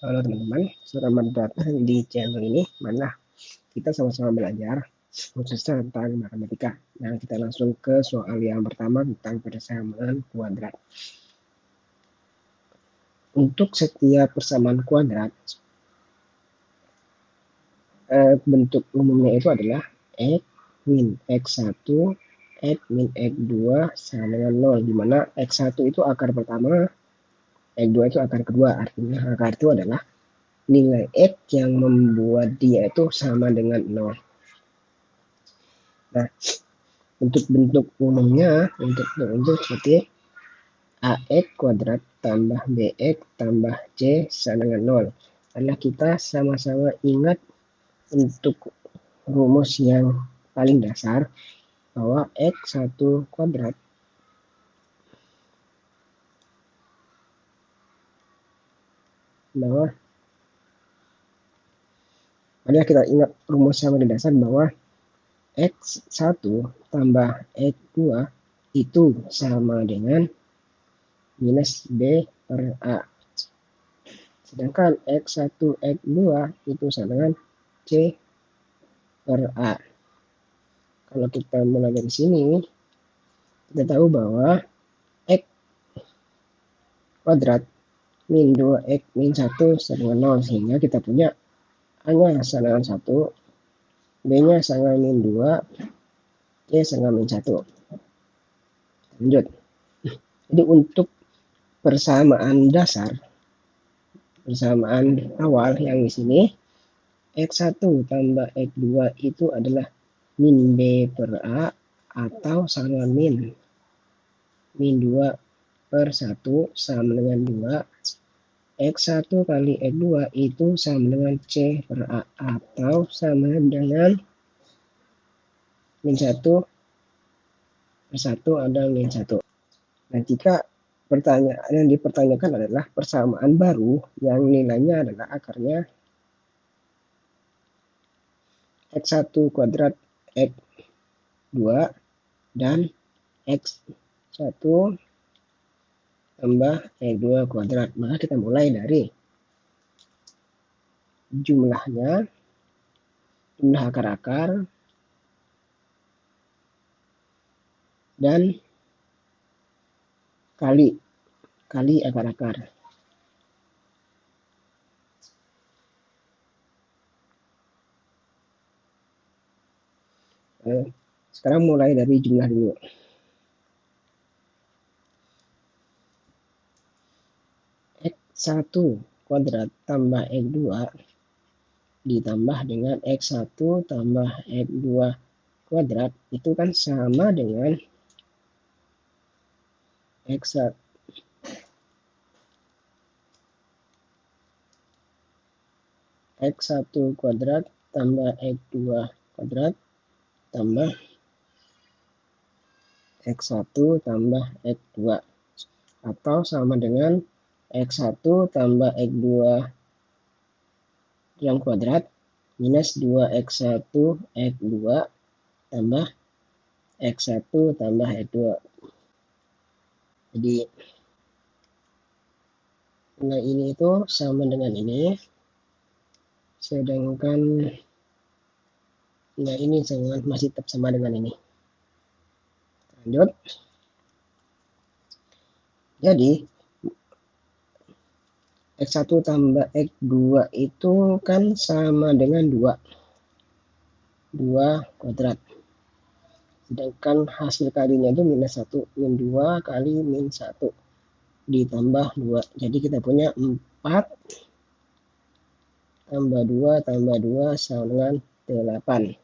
Halo teman-teman, selamat datang di channel ini, mana kita sama-sama belajar khususnya tentang matematika. Nah, kita langsung ke soal yang pertama tentang persamaan kuadrat. Untuk setiap persamaan kuadrat, bentuk umumnya itu adalah x min x1, x min x2 sama dengan 0, di mana x1 itu akar pertama, x2 itu akar kedua. Artinya akar itu adalah nilai x yang membuat dia itu sama dengan 0. Nah, untuk bentuk umumnya, untuk seperti ax kuadrat tambah bx tambah c sama dengan 0. Karena kita sama-sama ingat untuk rumus yang paling dasar bahwa x1 kuadrat kita ingat rumus yang paling dasar bahwa x1 tambah x2 itu sama dengan minus b per a. Sedangkan x1, x2 itu sama dengan c per a. Kalau kita mulai dari sini, kita tahu bahwa x kuadrat min 2x min 1 sama dengan 0. Sehingga kita punya a-nya sama dengan 1, b-nya sama dengan min 2, c sama dengan min 1. Lanjut. Jadi untuk persamaan dasar, persamaan awal yang di sini, x1 tambah x2 itu adalah min b per a atau sama min 2 per 1 sama dengan 2. x1 kali x2 itu sama dengan c per a atau sama dengan min 1 per 1 ada min 1. Nah, jika pertanyaan yang dipertanyakan adalah persamaan baru yang nilainya adalah akarnya x1 kuadrat x2 dan x1 tambah x2 kuadrat. Maka kita mulai dari jumlahnya, jumlah akar-akar, dan kali akar-akar. Sekarang mulai dari jumlah dulu. X1 kuadrat tambah x2 ditambah dengan x1 tambah x2 kuadrat itu kan sama dengan x1 kuadrat tambah x2 kuadrat tambah x1 tambah x2 atau sama dengan x1 tambah x2 yang kuadrat minus 2x1 x2 tambah x1 tambah x2. Jadi nilai ini itu sama dengan ini, sedangkan nilai ini masih tetap sama dengan ini. Lanjut. Jadi x1 tambah x2 itu kan sama dengan 2 kuadrat. Sedangkan hasil kalinya itu minus 1, min 2 kali min 1 ditambah 2. Jadi kita punya 4 tambah 2 tambah 2 sama dengan 8.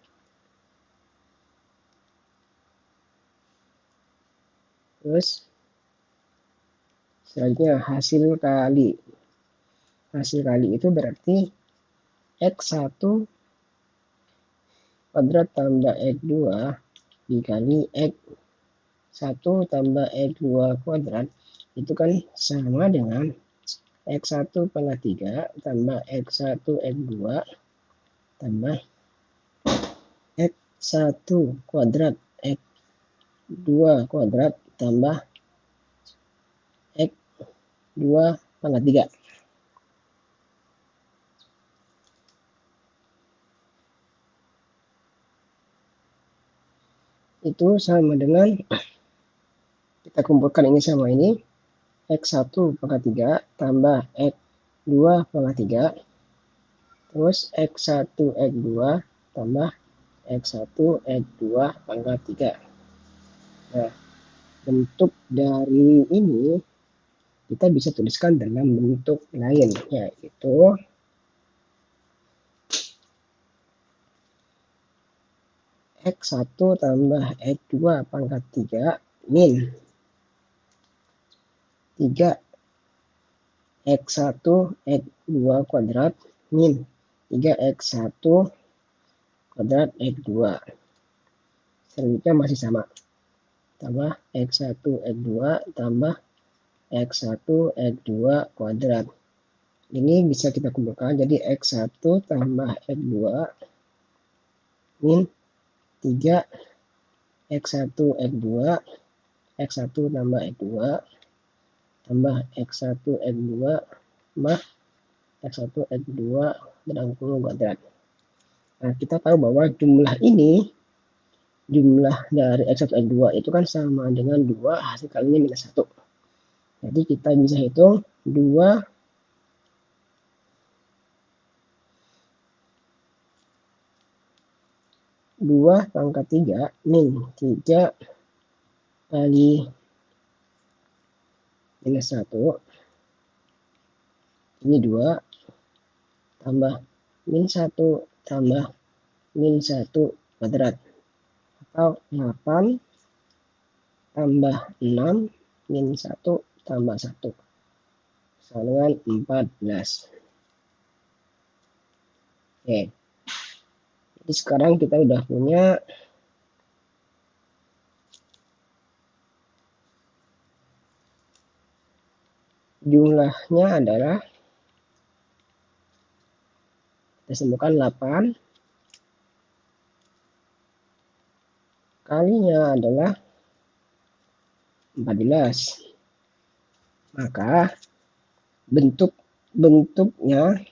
Terus selanjutnya hasil kali. Hasil kali itu berarti x1 kuadrat tambah x2 dikali x1 tambah x2 kuadrat itu kan sama dengan x1 pangkat 3 tambah x1 x2 tambah x1 kuadrat x2 kuadrat tambah x2 pangkat 3. itu sama dengan, kita kumpulkan ini sama ini, X1 pangkat 3 tambah X2 pangkat 3, terus X1 X2 tambah X1 X2 pangkat 3. Nah, bentuk dari ini kita bisa tuliskan dalam bentuk lain, yaitu X1 tambah X2 pangkat 3 min 3 X1 X2 kuadrat min 3X1 kuadrat X2. Selanjutnya masih sama. Tambah X1 X2 tambah X1 X2 kuadrat. Ini bisa kita kumpulkan jadi X1 tambah X2 min 3 X1 X2 X1 tambah X2 tambah X1 X2 tambah X1 X2 dirangkul kuadrat. Nah, kita tahu bahwa jumlah ini, jumlah dari X1 X2 itu kan sama dengan 2 hasil kalinya minus 1. Jadi kita bisa hitung 2 pangkat 3 min 3 kali minus 1, ini 2 tambah min 1 tambah min 1 kuadrat, atau 8 tambah 6 min 1 tambah 1 sama dengan 14. Oke, jadi sekarang kita udah punya jumlahnya adalah, kita sambungkan 8 kalinya adalah 14. Maka bentuknya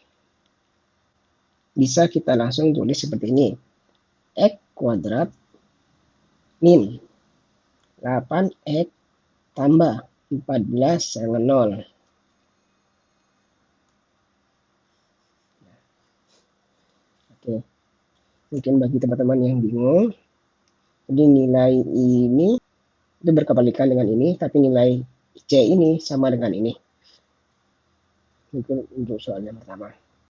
bisa kita langsung tulis seperti ini. X kuadrat min 8X tambah 14 sama 0. Oke, mungkin bagi teman-teman yang bingung, jadi nilai ini itu berkebalikan dengan ini, tapi nilai C ini sama dengan ini. Mungkin untuk soal yang pertama.